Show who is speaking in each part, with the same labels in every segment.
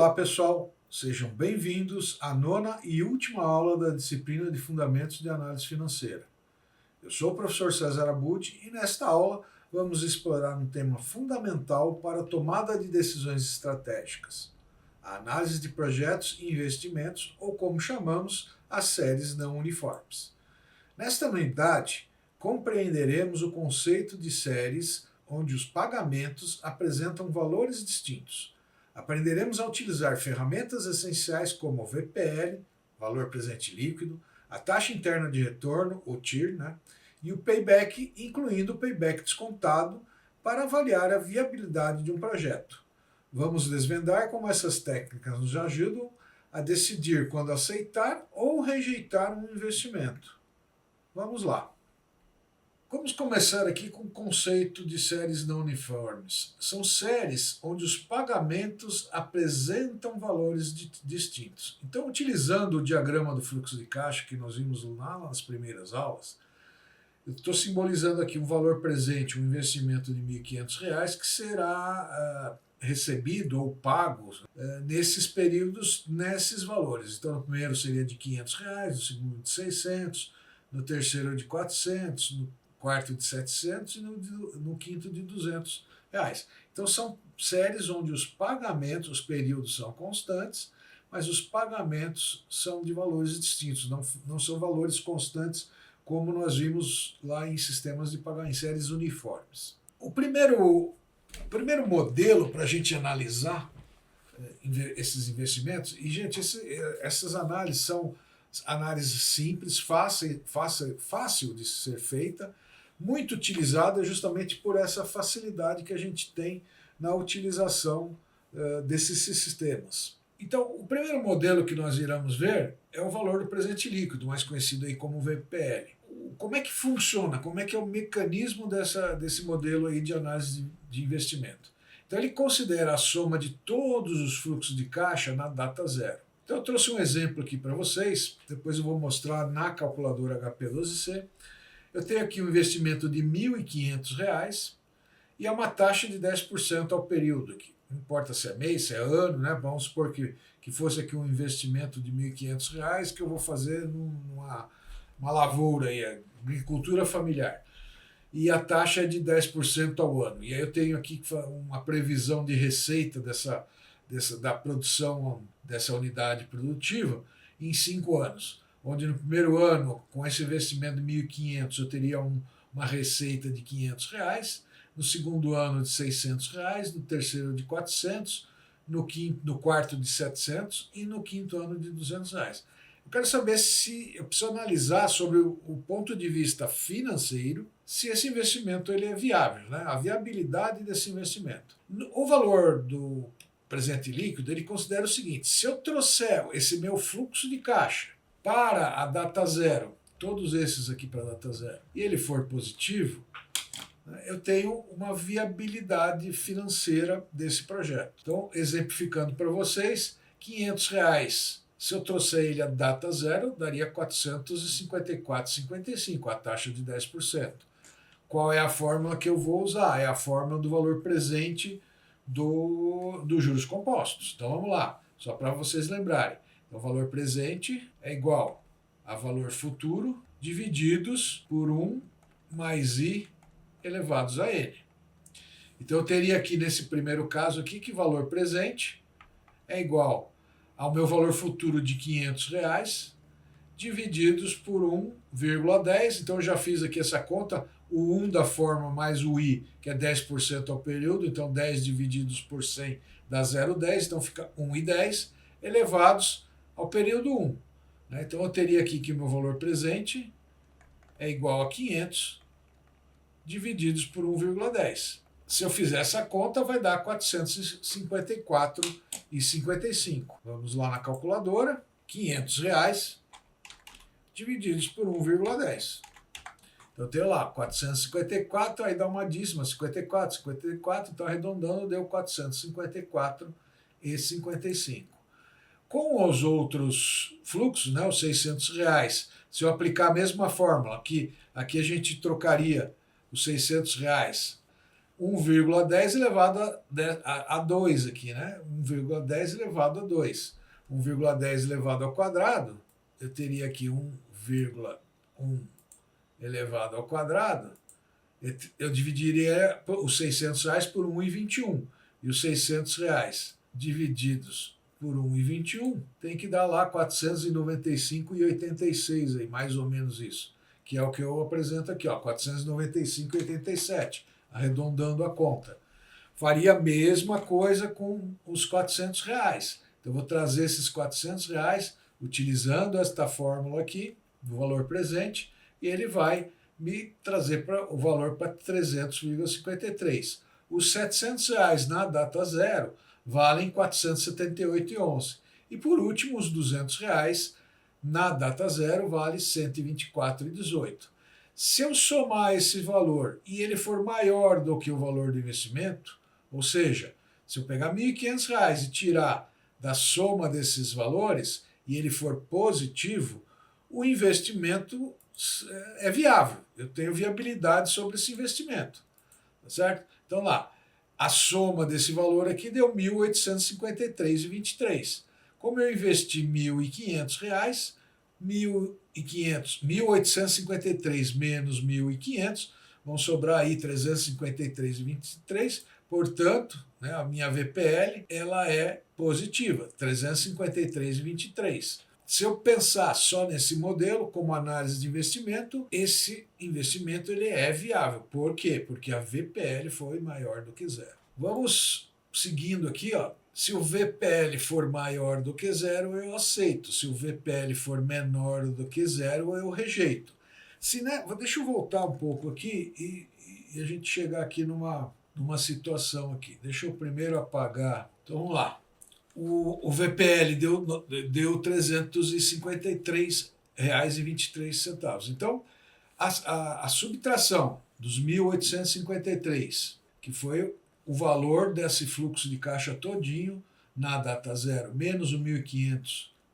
Speaker 1: Olá, pessoal! Sejam bem-vindos à nona e última aula da disciplina de Fundamentos de Análise Financeira. Eu sou o professor César Abud e nesta aula vamos explorar um tema fundamental para a tomada de decisões estratégicas: a análise de projetos e investimentos, ou como chamamos, as séries não uniformes. Nesta unidade, compreenderemos o conceito de séries onde os pagamentos apresentam valores distintos. Aprenderemos a utilizar ferramentas essenciais como o VPL, valor presente líquido, a taxa interna de retorno, o TIR, e o payback, incluindo o payback descontado, para avaliar a viabilidade de um projeto. Vamos desvendar como essas técnicas nos ajudam a decidir quando aceitar ou rejeitar um investimento. Vamos lá. Vamos começar aqui com o conceito de séries não uniformes. São séries onde os pagamentos apresentam valores distintos. Então, utilizando o diagrama do fluxo de caixa que nós vimos lá nas primeiras aulas, eu estou simbolizando aqui um valor presente, um investimento de R$ 1.500 que será recebido ou pago nesses períodos, nesses valores. Então, no primeiro seria de R$ 500, no segundo de 600, no terceiro de 400, no quarto de 700 e no quinto de 200 reais. Então são séries onde os pagamentos, os períodos são constantes, mas os pagamentos são de valores distintos, não são valores constantes como nós vimos lá em sistemas de pagamento, em séries uniformes. O primeiro modelo para a gente analisar esses investimentos, e gente, essas análises são análises simples, fácil de ser feita, muito utilizada justamente por essa facilidade que a gente tem na utilização desses sistemas. Então, o primeiro modelo que nós iremos ver é o valor do presente líquido, mais conhecido aí como VPL. Como é que funciona? Como é que é o mecanismo desse modelo aí de análise de investimento? Então, ele considera a soma de todos os fluxos de caixa na data zero. Então, eu trouxe um exemplo aqui para vocês, depois eu vou mostrar na calculadora HP12C. Eu tenho aqui um investimento de R$ 1.500 e é uma taxa de 10% ao período. Não importa se é mês, se é ano, né? Vamos supor que fosse aqui um investimento de R$ 1.500 que eu vou fazer numa lavoura, aí, agricultura familiar. E a taxa é de 10% ao ano. E aí eu tenho aqui uma previsão de receita da produção dessa unidade produtiva em 5 anos. Onde no primeiro ano, com esse investimento de 1.500, eu teria uma receita de R$ 500, no segundo ano de R$ 600, no terceiro de 400, no quarto de 700 e no quinto ano de R$ 200. Eu quero saber se eu preciso analisar sobre o ponto de vista financeiro, se esse investimento ele é viável, né? A viabilidade desse investimento. O valor do presente líquido, ele considera o seguinte: se eu trouxer esse meu fluxo de caixa para a data zero, todos esses aqui para a data zero, e ele for positivo, eu tenho uma viabilidade financeira desse projeto. Então, exemplificando para vocês, R$ 500, se eu trouxer ele a data zero, daria R$ 454,55, a taxa de 10%. Qual é a fórmula que eu vou usar? É a fórmula do valor presente do juros compostos. Então, vamos lá, só para vocês lembrarem. O valor presente é igual a valor futuro divididos por 1 mais I elevados a N. Então eu teria aqui nesse primeiro caso aqui que valor presente é igual ao meu valor futuro de R$ 500 divididos por 1,10. Então eu já fiz aqui essa conta, o 1 da forma mais o I, que é 10% ao período, então 10 divididos por 100 dá 0,10, então fica 1,10 elevados ao período 1. Então eu teria aqui que o meu valor presente é igual a 500 divididos por 1,10. Se eu fizer essa conta, vai dar 454,55. Vamos lá na calculadora. R$ 500 divididos por 1,10. Então eu tenho lá 454, aí dá uma dízima, 54, então arredondando deu 454,55. Com os outros fluxos, os R$ 600, se eu aplicar a mesma fórmula, aqui a gente trocaria os R$ 600, 1,10 elevado a 2 aqui, né? 1,10 elevado a 2. 1,10 elevado ao quadrado, eu teria aqui 1,1 elevado ao quadrado, eu dividiria os R$ 600 por 1,21. E os R$ 600 divididos por 1,21 tem que dar lá 495,86, aí, mais ou menos isso, que é o que eu apresento aqui, ó, 495,87, arredondando a conta. Faria a mesma coisa com os R$ 400. Então, eu vou trazer esses R$ 400 utilizando esta fórmula aqui, do valor presente, e ele vai me trazer o valor para 300,53. Os R$ 700 na data zero valem 478,11. E por último, os R$ 200 na data zero vale 124,18. Se eu somar esse valor e ele for maior do que o valor do investimento, ou seja, se eu pegar R$ 1.500 e tirar da soma desses valores e ele for positivo, o investimento é viável. Eu tenho viabilidade sobre esse investimento. Tá certo? Então lá, a soma desse valor aqui deu R$ 1.853,23. Como eu investi R$ 1.500, 1.853 menos 1.500, vão sobrar aí 353,23, portanto, né, a minha VPL ela é positiva, 353,23. Se eu pensar só nesse modelo como análise de investimento, esse investimento ele é viável. Por quê? Porque a VPL foi maior do que zero. Vamos seguindo aqui, ó. Se o VPL for maior do que zero, eu aceito. Se o VPL for menor do que zero, eu rejeito. Deixa eu voltar um pouco aqui e a gente chegar aqui numa situação aqui. Deixa eu primeiro apagar. Então vamos lá. O VPL deu R$ 353,23. Então, a subtração dos 1.853, que foi o valor desse fluxo de caixa todinho na data zero, menos os R$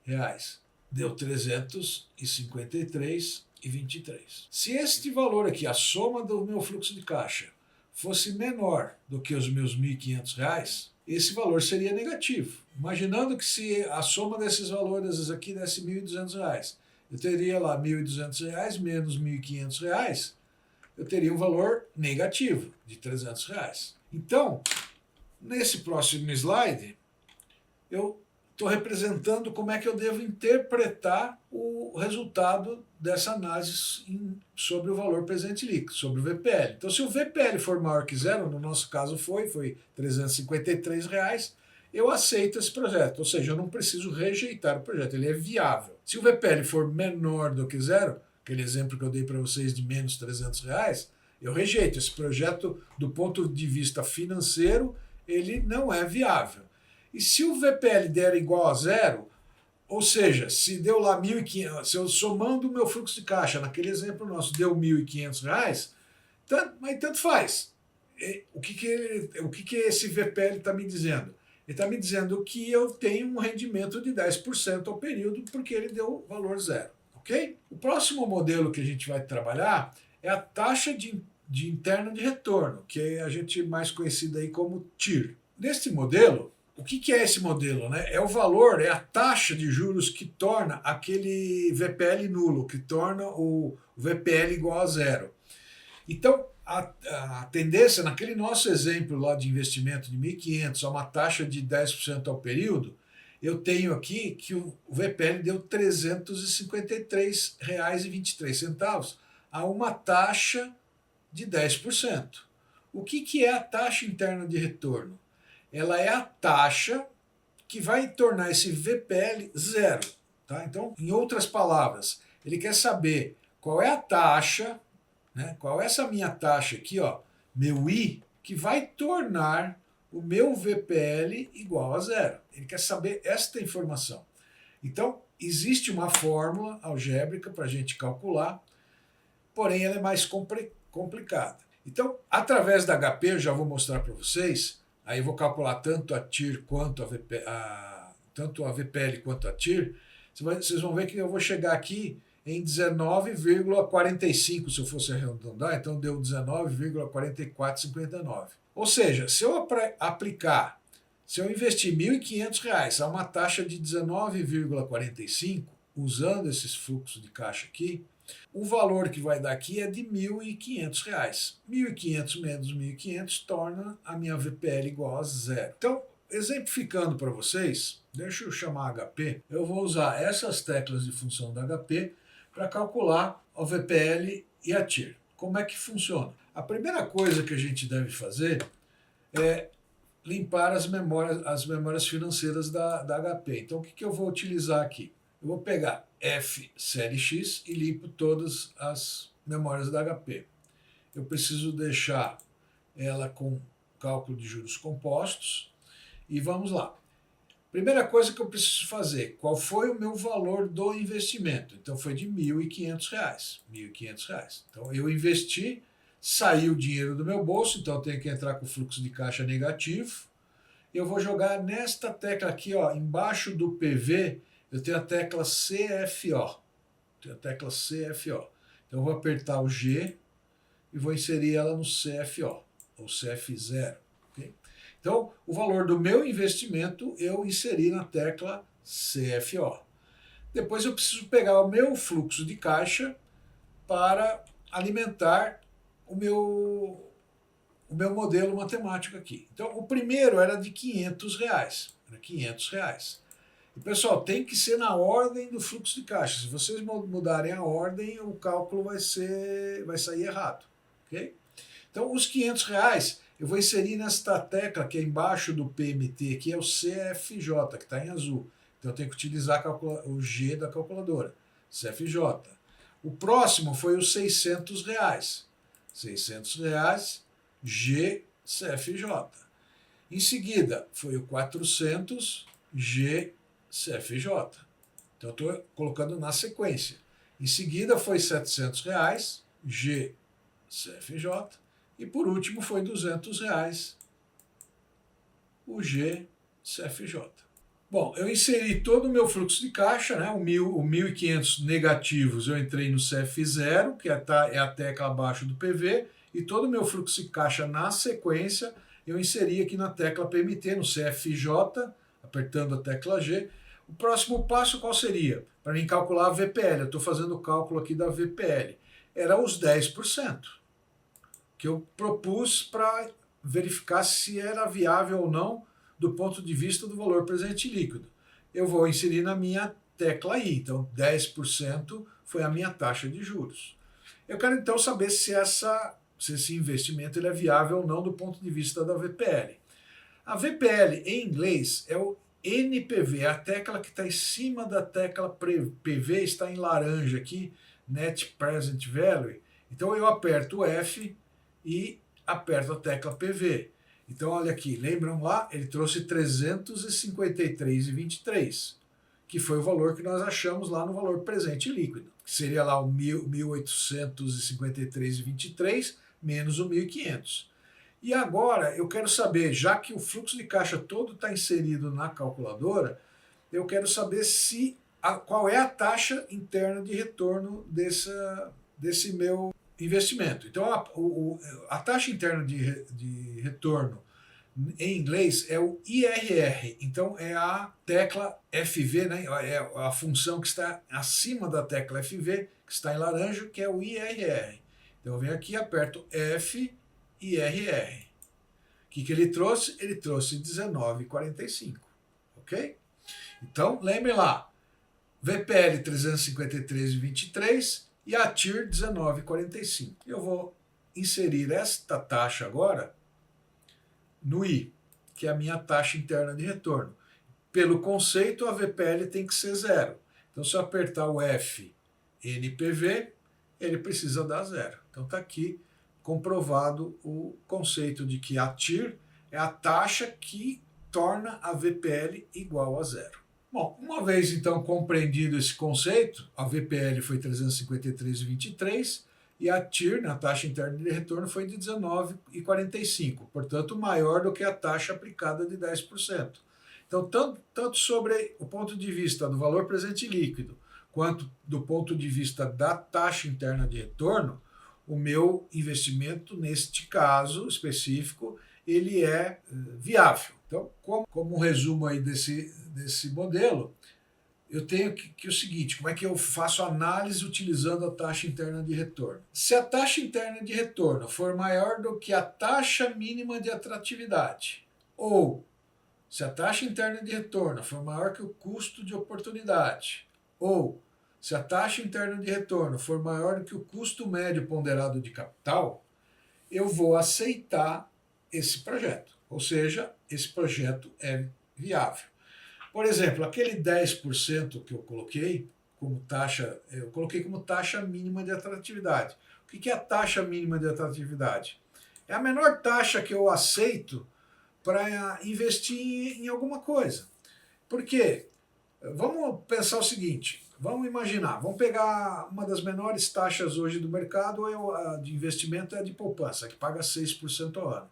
Speaker 1: 1.500, deu 353,23. Se este valor aqui, a soma do meu fluxo de caixa, fosse menor do que os meus R$ 1.500, esse valor seria negativo. Imaginando que se a soma desses valores aqui desse R$ 1.200, eu teria lá R$ 1.200 menos R$ 1.500, eu teria um valor negativo de R$ 300. Então, nesse próximo slide, eu estou representando como é que eu devo interpretar o resultado dessa análise sobre o valor presente líquido, sobre o VPL. Então, se o VPL for maior que zero, no nosso caso foi R$ 353, eu aceito esse projeto, ou seja, eu não preciso rejeitar o projeto, ele é viável. Se o VPL for menor do que zero, aquele exemplo que eu dei para vocês de menos R$ 300, eu rejeito. Esse projeto, do ponto de vista financeiro, ele não é viável. E se o VPL der igual a zero, ou seja, se deu lá 1.500, se eu somando o meu fluxo de caixa, naquele exemplo nosso, deu R$ 1.500, mas tanto faz. O que esse VPL está me dizendo? Ele está me dizendo que eu tenho um rendimento de 10% ao período, porque ele deu valor zero. Ok? O próximo modelo que a gente vai trabalhar é a taxa de interna de retorno, que a gente mais conhecida aí como TIR. Neste modelo, o que é esse modelo? Né? É o valor, é a taxa de juros que torna aquele VPL nulo, que torna o VPL igual a zero. Então, a tendência, naquele nosso exemplo lá de investimento de 1.500 a uma taxa de 10% ao período, eu tenho aqui que o VPL deu R$ 353,23 a uma taxa de 10%. O que é a taxa interna de retorno? Ela é a taxa que vai tornar esse VPL zero. Tá? Então, em outras palavras, ele quer saber qual é a taxa, né? Qual é essa minha taxa aqui, ó, meu I, que vai tornar o meu VPL igual a zero. Ele quer saber esta informação. Então, existe uma fórmula algébrica para a gente calcular, porém ela é mais complicada. Então, através da HP, eu já vou mostrar para vocês, aí eu vou calcular tanto a TIR quanto tanto a VPL quanto a TIR, vocês vão ver que eu vou chegar aqui em 19,45, se eu fosse arredondar, então deu 19,4459. Ou seja, se eu aplicar, se eu investir R$ 1.500 a uma taxa de 19,45, usando esses fluxos de caixa aqui, o valor que vai dar aqui é de R$ 1.500. 1.500 menos 1.500 torna a minha VPL igual a zero. Então, exemplificando para vocês, deixa eu chamar HP, eu vou usar essas teclas de função da HP para calcular a VPL e a TIR. Como é que funciona? A primeira coisa que a gente deve fazer é limpar as memórias financeiras da HP. Então, o que eu vou utilizar aqui? Eu vou pegar F série X e limpo todas as memórias da HP. Eu preciso deixar ela com cálculo de juros compostos. E vamos lá. Primeira coisa que eu preciso fazer, qual foi o meu valor do investimento? Então foi de R$ 1.500. R$ 1.500. Então eu investi, saiu o dinheiro do meu bolso, então eu tenho que entrar com o fluxo de caixa negativo. Eu vou jogar nesta tecla aqui, ó, embaixo do PV, eu tenho a tecla CFO. Então eu vou apertar o G e vou inserir ela no CFO, ou CF0. Okay? Então, o valor do meu investimento eu inseri na tecla CFO. Depois eu preciso pegar o meu fluxo de caixa para alimentar o meu modelo matemático aqui. Então, o primeiro era de R$ 500. Era R$ 500. E, pessoal, tem que ser na ordem do fluxo de caixa. Se vocês mudarem a ordem, o cálculo vai sair errado. Okay? Então, os R$ 500 eu vou inserir nesta tecla que é embaixo do PMT, que é o CFJ, que está em azul. Então, eu tenho que utilizar o G da calculadora, CFJ. O próximo foi os R$ 600. R$ 600, G, CFJ. Em seguida, foi o 400, G, CFJ. Então, eu estou colocando na sequência. Em seguida, foi R$ 700, G, CFJ. E por último foi R$ 200, o G, CFJ. Bom, eu inseri todo o meu fluxo de caixa, né? O 1.500 negativos eu entrei no CF0, que é a tecla abaixo do PV, e todo o meu fluxo de caixa na sequência eu inseri aqui na tecla PMT, no CFJ, apertando a tecla G. O próximo passo qual seria? Para mim calcular a VPL, eu estou fazendo o cálculo aqui da VPL. Era os 10%, que eu propus para verificar se era viável ou não do ponto de vista do valor presente líquido. Eu vou inserir na minha tecla I, então 10% foi a minha taxa de juros. Eu quero então saber se esse investimento ele é viável ou não do ponto de vista da VPL. A VPL em inglês é o NPV, a tecla que está em cima da tecla PV, está em laranja aqui, Net Present Value. Então eu aperto o F e aperto a tecla PV. Então olha aqui, lembram lá? Ele trouxe 353,23, que foi o valor que nós achamos lá no valor presente líquido, que seria lá o 1.853,23 menos o 1.500. E agora eu quero saber, já que o fluxo de caixa todo está inserido na calculadora, eu quero saber qual é a taxa interna de retorno desse meu investimento. Então a taxa interna de retorno em inglês é o IRR, então é a tecla FV, né? É a função que está acima da tecla FV, que está em laranja, que é o IRR. Então eu venho aqui, aperto F, IRR. O que ele trouxe? Ele trouxe 19,45, ok? Então lembrem lá, VPL 353,23 e a TIR 19,45. Eu vou inserir esta taxa agora no I, que é a minha taxa interna de retorno. Pelo conceito, a VPL tem que ser zero. Então, se eu apertar o F, NPV, ele precisa dar zero. Então, está aqui comprovado o conceito de que a TIR é a taxa que torna a VPL igual a zero. Bom, uma vez então compreendido esse conceito, a VPL foi 353,23 e a TIR, a taxa interna de retorno, foi de 19,45, portanto maior do que a taxa aplicada de 10%. Então, tanto sobre o ponto de vista do valor presente líquido, quanto do ponto de vista da taxa interna de retorno, o meu investimento, neste caso específico, ele é viável. Então, como um resumo aí desse modelo, eu tenho que o seguinte, como é que eu faço análise utilizando a taxa interna de retorno? Se a taxa interna de retorno for maior do que a taxa mínima de atratividade, ou se a taxa interna de retorno for maior que o custo de oportunidade, ou se a taxa interna de retorno for maior do que o custo médio ponderado de capital, eu vou aceitar esse projeto. Ou seja, esse projeto é viável. Por exemplo, aquele 10% que eu coloquei como taxa, eu coloquei como taxa mínima de atratividade. O que é a taxa mínima de atratividade? É a menor taxa que eu aceito para investir em alguma coisa. Por quê? Vamos pensar o seguinte, vamos imaginar, vamos pegar uma das menores taxas hoje do mercado de investimento é a de poupança, que paga 6% ao ano.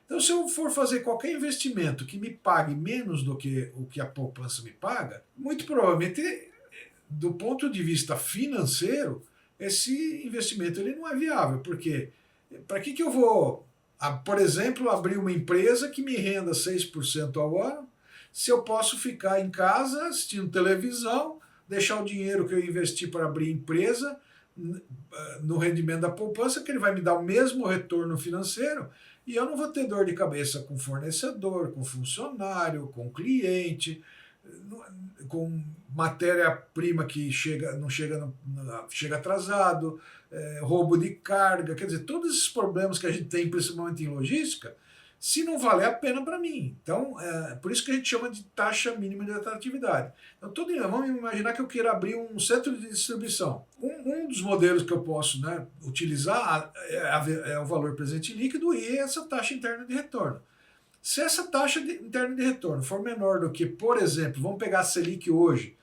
Speaker 1: Então, se eu for fazer qualquer investimento que me pague menos do que o que a poupança me paga, muito provavelmente, do ponto de vista financeiro, esse investimento ele não é viável. Porque para que eu vou, por exemplo, abrir uma empresa que me renda 6% ao ano, se eu posso ficar em casa assistindo televisão, deixar o dinheiro que eu investi para abrir empresa no rendimento da poupança, que ele vai me dar o mesmo retorno financeiro, e eu não vou ter dor de cabeça com fornecedor, com funcionário, com cliente, com matéria-prima que não chega atrasado, roubo de carga, quer dizer, todos esses problemas que a gente tem, principalmente em logística, se não valer a pena para mim. Então, por isso que a gente chama de taxa mínima de atratividade. Então, vamos imaginar que eu queira abrir um centro de distribuição. Um dos modelos que eu posso, né, utilizar é o valor presente líquido e essa taxa interna de retorno. Se essa taxa interna de retorno for menor do que, por exemplo, vamos pegar a Selic hoje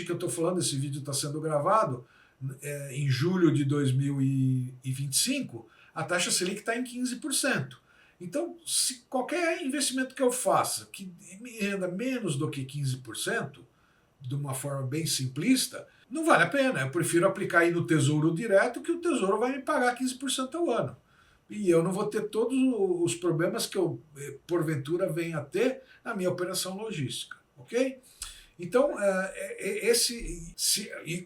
Speaker 1: que eu estou falando, esse vídeo está sendo gravado em julho de 2025, a taxa Selic está em 15%. Então, se qualquer investimento que eu faça que me renda menos do que 15%, de uma forma bem simplista, não vale a pena. Eu prefiro aplicar aí no Tesouro Direto, que o Tesouro vai me pagar 15% ao ano. E eu não vou ter todos os problemas que eu, porventura, venha a ter na minha operação logística. Ok? Então,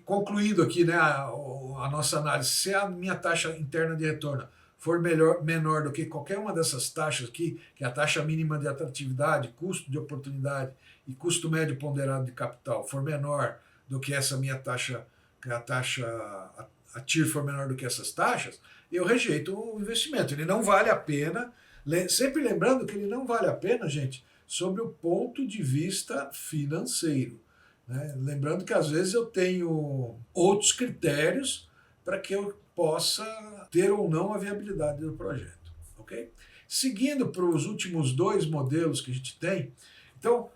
Speaker 1: concluindo aqui, né, a nossa análise, se a minha taxa interna de retorno for menor do que qualquer uma dessas taxas aqui, que é a taxa mínima de atratividade, custo de oportunidade e custo médio ponderado de capital, for menor do que essa minha taxa, que a TIR for menor do que essas taxas, eu rejeito o investimento. Ele não vale a pena, sempre lembrando que ele não vale a pena, gente, sobre o ponto de vista financeiro, né? Lembrando que às vezes eu tenho outros critérios para que eu possa ter ou não a viabilidade do projeto. Ok? Seguindo para os últimos dois modelos que a gente tem, então,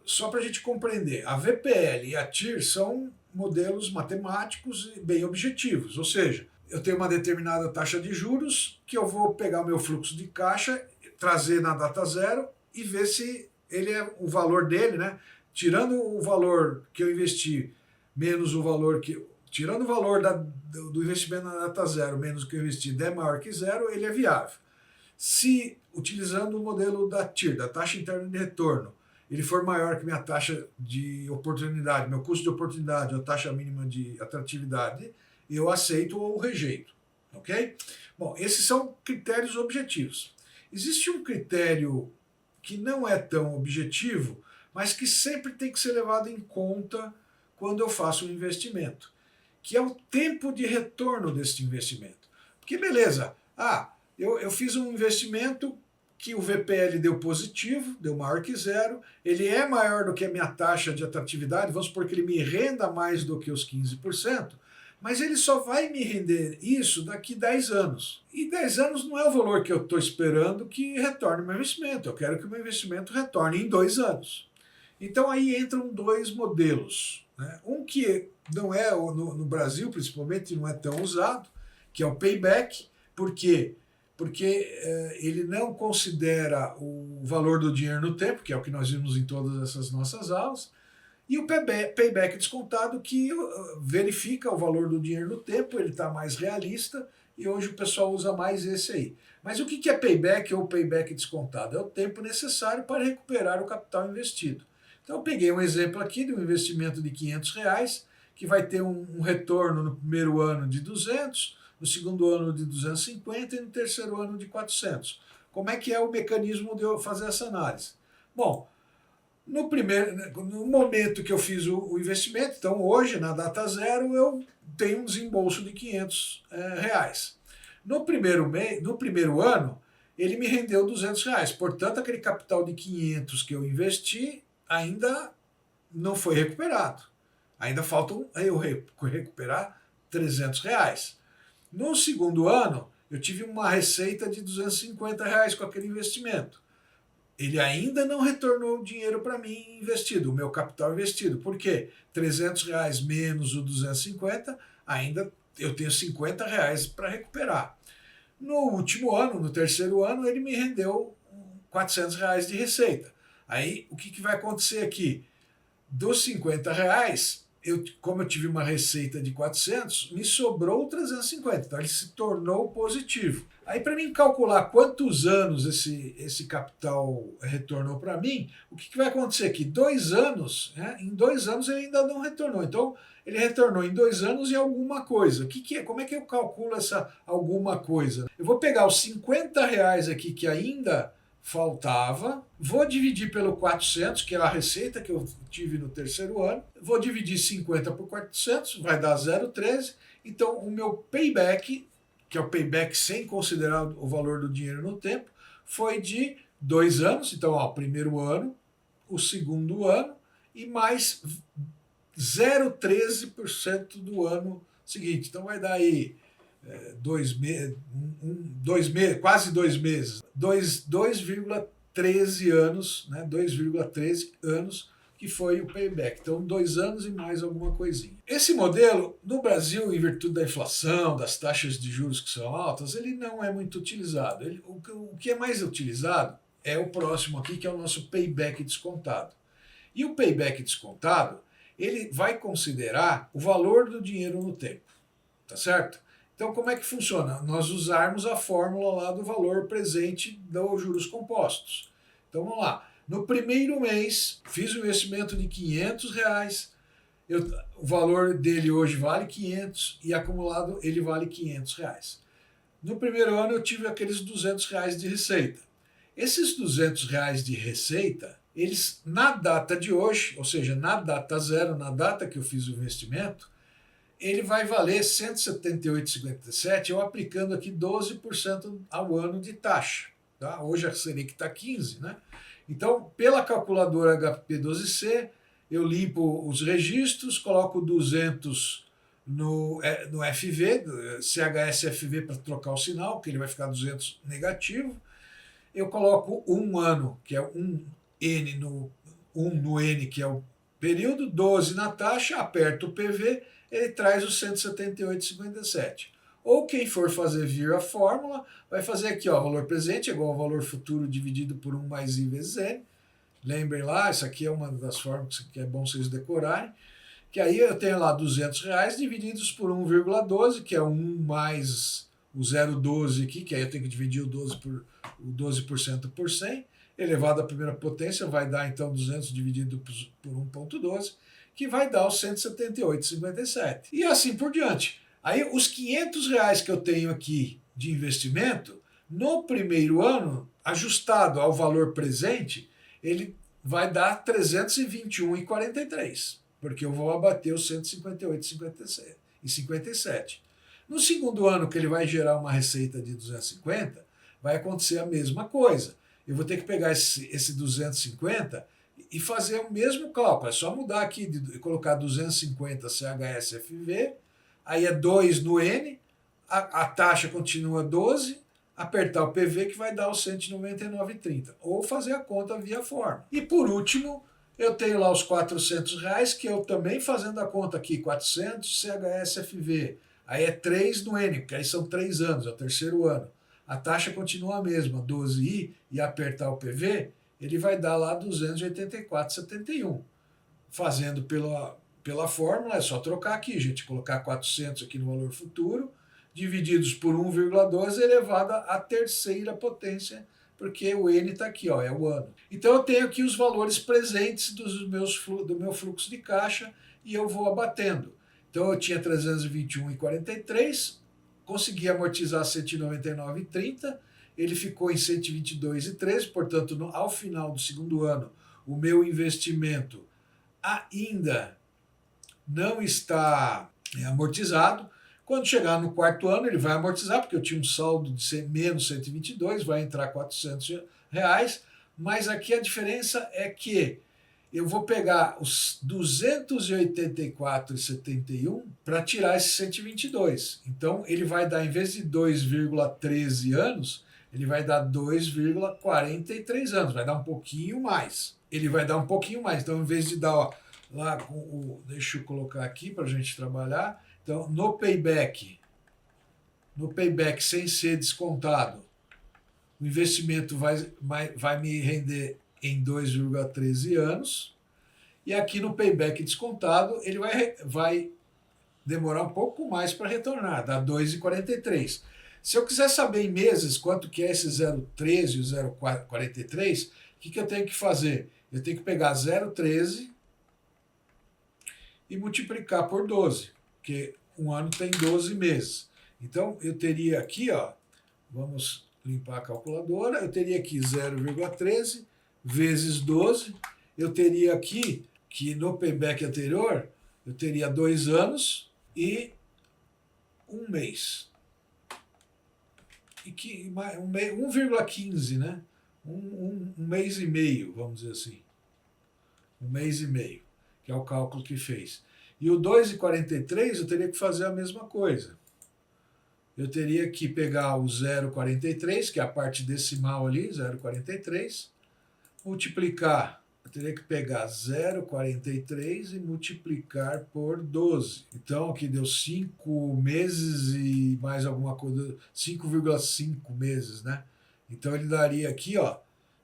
Speaker 1: só para a gente compreender, a VPL e a TIR são modelos matemáticos e bem objetivos, ou seja, eu tenho uma determinada taxa de juros que eu vou pegar o meu fluxo de caixa, trazer na data zero e ver se ele o valor dele, né? Tirando o valor que eu investi menos o valor que tirando o valor do investimento na data zero menos o que eu investi der maior que zero, ele é viável. Se, utilizando o modelo da TIR, da taxa interna de retorno, ele for maior que minha taxa de oportunidade, meu custo de oportunidade, ou a taxa mínima de atratividade, eu aceito ou rejeito. Ok? Bom, esses são critérios objetivos. Existe um critério que não é tão objetivo, mas que sempre tem que ser levado em conta quando eu faço um investimento, que é o tempo de retorno desse investimento. Porque beleza, eu fiz um investimento que o VPL deu positivo, deu maior que zero, ele é maior do que a minha taxa de atratividade, vamos supor que ele me renda mais do que os 15%, mas ele só vai me render isso daqui 10 anos. E 10 anos não é o valor que eu estou esperando que retorne o meu investimento, eu quero que o meu investimento retorne em 2 anos. Então aí entram dois modelos, né? Um que não é, no Brasil principalmente, não é tão usado, que é o payback. Por quê? Porque ele não considera o valor do dinheiro no tempo, que é o que nós vimos em todas essas nossas aulas, e o payback descontado, que verifica o valor do dinheiro no tempo, ele está mais realista, e hoje o pessoal usa mais esse aí. Mas o que é payback ou payback descontado? É o tempo necessário para recuperar o capital investido. Então eu peguei um exemplo aqui de um investimento de R$ 500, que vai ter um retorno no primeiro ano de 200, no segundo ano de 250 e no terceiro ano de 400. Como é que é o mecanismo de eu fazer essa análise? Bom, no momento que eu fiz o investimento, então hoje, na data zero, eu tenho um desembolso de R$ 500. No primeiro ano, ele me rendeu R$ 200. Portanto, aquele capital de 500 que eu investi ainda não foi recuperado. Ainda falta eu recuperar R$ 300. No segundo ano, eu tive uma receita de R$ 250 com aquele investimento. Ele ainda não retornou o dinheiro para mim investido, o meu capital investido. Por quê? R$ 300 menos o 250, ainda eu tenho R$ 50 para recuperar. No último ano, no terceiro ano, ele me rendeu R$ 400 de receita. Aí, o que vai acontecer aqui? Dos R$ 50, como eu tive uma receita de 400, me sobrou 350, então ele se tornou positivo. Aí, para mim calcular quantos anos esse capital retornou para mim, o que vai acontecer aqui? 2 anos, né? Em 2 anos ele ainda não retornou. Então, ele retornou em 2 anos e alguma coisa. Como é que eu calculo essa alguma coisa? Eu vou pegar os R$ 50 aqui que ainda faltava, vou dividir pelo 400, que é a receita que eu tive no terceiro ano, vou dividir 50 por 400, vai dar 0,13, então o meu payback, que é o payback sem considerar o valor do dinheiro no tempo, foi de 2 anos, então ó, o primeiro ano, o segundo ano e mais 0,13% do ano seguinte, então vai dar aí 2 meses, quase 2 meses, 2,13 anos, né? 2,13 anos que foi o payback. Então, 2 anos e mais alguma coisinha. Esse modelo, no Brasil, em virtude da inflação, das taxas de juros que são altas, ele não é muito utilizado. O que é mais utilizado é o próximo aqui, que é o nosso payback descontado. E o payback descontado, ele vai considerar o valor do dinheiro no tempo, tá certo? Então, como é que funciona? Nós usarmos a fórmula lá do valor presente dos juros compostos. Então, vamos lá. No primeiro mês, fiz um investimento de R$ 500, o valor dele hoje vale 500 e acumulado ele vale R$ 500. No primeiro ano, eu tive aqueles R$ 200 de receita. Esses R$ 200 de receita, eles, na data de hoje, ou seja, na data zero, na data que eu fiz o investimento, ele vai valer R$ 178,57, eu aplicando aqui 12% ao ano de taxa. Tá? Hoje a Selic está 15%, né? Então, pela calculadora HP12C, eu limpo os registros, coloco 200 no FV, CHSFV para trocar o sinal, que ele vai ficar 200 negativo. Eu coloco 1 ano, que é 1 no N, que é o período, 12 na taxa, aperto o PV, ele traz os 178,57. Ou quem for fazer vir a fórmula, vai fazer aqui, ó, valor presente é igual ao valor futuro dividido por 1 mais I vezes N. Lembrem lá, isso aqui é uma das fórmulas que é bom vocês decorarem. Que aí eu tenho lá R$ 200 divididos por 1,12, que é 1 mais o 0,12 aqui, que aí eu tenho que dividir o 12% por 100, elevado à primeira potência, vai dar então 200 dividido por 1,12, que vai dar os 178,57. E assim por diante. Aí os R$ 500 que eu tenho aqui de investimento, no primeiro ano, ajustado ao valor presente, ele vai dar 321,43, porque eu vou abater os 158,57. No segundo ano, que ele vai gerar uma receita de 250, vai acontecer a mesma coisa. Eu vou ter que pegar esse 250 e fazer o mesmo cálculo. É só mudar aqui e colocar 250 CHSFV, aí é 2 no N, a taxa continua 12, apertar o PV que vai dar os 199,30. Ou fazer a conta via forma. E por último, eu tenho lá os R$ 400, que eu também fazendo a conta aqui, 400 CHSFV. Aí é 3 no N, porque aí são 3 anos, é o terceiro ano. A taxa continua a mesma, 12I, e apertar o PV, ele vai dar lá 284,71. Fazendo pela fórmula, é só trocar aqui, gente, colocar 400 aqui no valor futuro, divididos por 1,12 elevado à terceira potência, porque o N está aqui, ó, é o ano. Então eu tenho aqui os valores presentes do meu fluxo de caixa e eu vou abatendo. Então eu tinha 321,43, consegui amortizar 199,30, ele ficou em 122,13, portanto, ao final do segundo ano, o meu investimento ainda não está amortizado. Quando chegar no quarto ano, ele vai amortizar, porque eu tinha um saldo de menos 122, vai entrar R$400, mas aqui a diferença é que eu vou pegar os 284,71 para tirar esse 122. Então, ele vai dar, em vez de 2,13 anos, ele vai dar 2,43 anos, vai dar um pouquinho mais. Ele vai dar um pouquinho mais. Então, em vez de dar lá com o... Deixa eu colocar aqui para a gente trabalhar. Então, no payback sem ser descontado, o investimento vai me render em 2,13 anos. E aqui no payback descontado, ele vai demorar um pouco mais para retornar, dá 2,43. Se eu quiser saber em meses quanto que é esse 0,13 e o 0,43, o que eu tenho que fazer? Eu tenho que pegar 0,13 e multiplicar por 12, porque um ano tem 12 meses. Então, eu teria aqui, ó, vamos limpar a calculadora, eu teria aqui 0,13 vezes 12, eu teria aqui, que no payback anterior, eu teria 2 anos e 1 mês. E que 1,15, né? Um mês e meio, vamos dizer assim. 1 mês e meio, que é o cálculo que fez. E o 2,43 eu teria que fazer a mesma coisa. Eu teria que pegar o 0,43, que é a parte decimal ali, 0,43, multiplicar, eu teria que pegar 0,43 e multiplicar por 12. Então aqui deu 5 meses e mais alguma coisa, 5,5 meses, né? Então ele daria aqui, ó,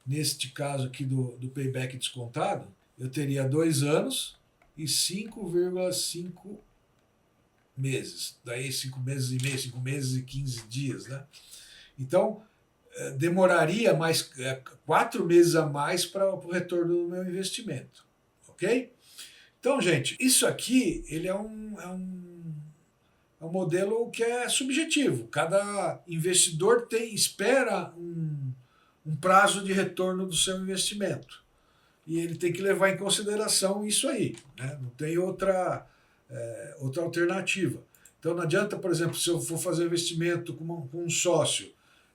Speaker 1: neste caso aqui do payback descontado, eu teria 2 anos e 5,5 meses. Daí 5 meses e meio, 5 meses e 15 dias, né? Então, demoraria mais 4 meses a mais para o retorno do meu investimento, ok? Então, gente, isso aqui ele é um modelo que é subjetivo. Cada investidor espera um prazo de retorno do seu investimento e ele tem que levar em consideração isso aí, né? Não tem outra alternativa. Então não adianta, por exemplo, se eu for fazer investimento com um sócio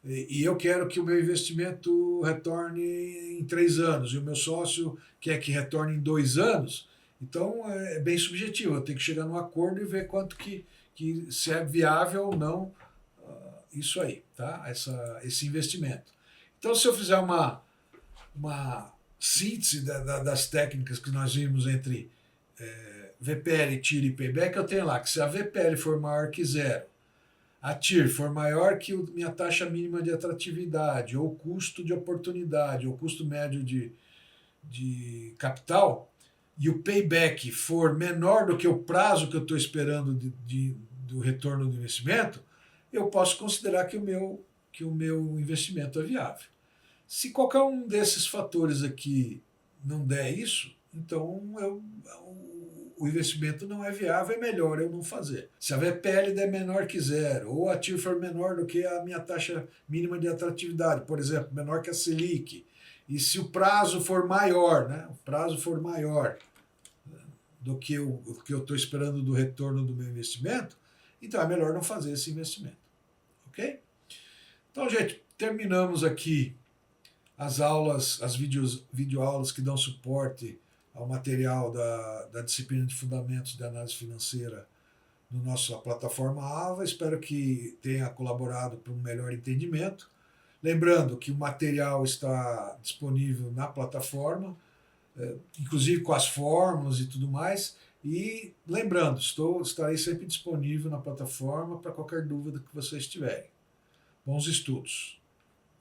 Speaker 1: e eu quero que o meu investimento retorne em 3 anos e o meu sócio quer que retorne em 2 anos, então é bem subjetivo. Eu tenho que chegar num acordo e ver quanto que se é viável ou não isso aí, tá? Esse investimento. Então, se eu fizer uma síntese das técnicas que nós vimos entre VPL, TIR e Payback, eu tenho lá que se a VPL for maior que 0, a TIR for maior que minha taxa mínima de atratividade, ou custo de oportunidade, ou custo médio de capital, e o Payback for menor do que o prazo que eu estou esperando do retorno do investimento, eu posso considerar que o meu investimento é viável. Se qualquer um desses fatores aqui não der isso, então o investimento não é viável, é melhor eu não fazer. Se a VPL der menor que 0, ou a TIR for menor do que a minha taxa mínima de atratividade, por exemplo, menor que a Selic, e se o prazo for maior, né, o prazo for maior do que eu estou esperando do retorno do meu investimento, então é melhor não fazer esse investimento. Ok? Então, gente, terminamos aqui as aulas, as videoaulas que dão suporte ao material da disciplina de Fundamentos de Análise Financeira no nossa plataforma AVA. Espero que tenha colaborado para um melhor entendimento. Lembrando que o material está disponível na plataforma, inclusive com as fórmulas e tudo mais. E lembrando, estarei sempre disponível na plataforma para qualquer dúvida que vocês tiverem. Bons estudos!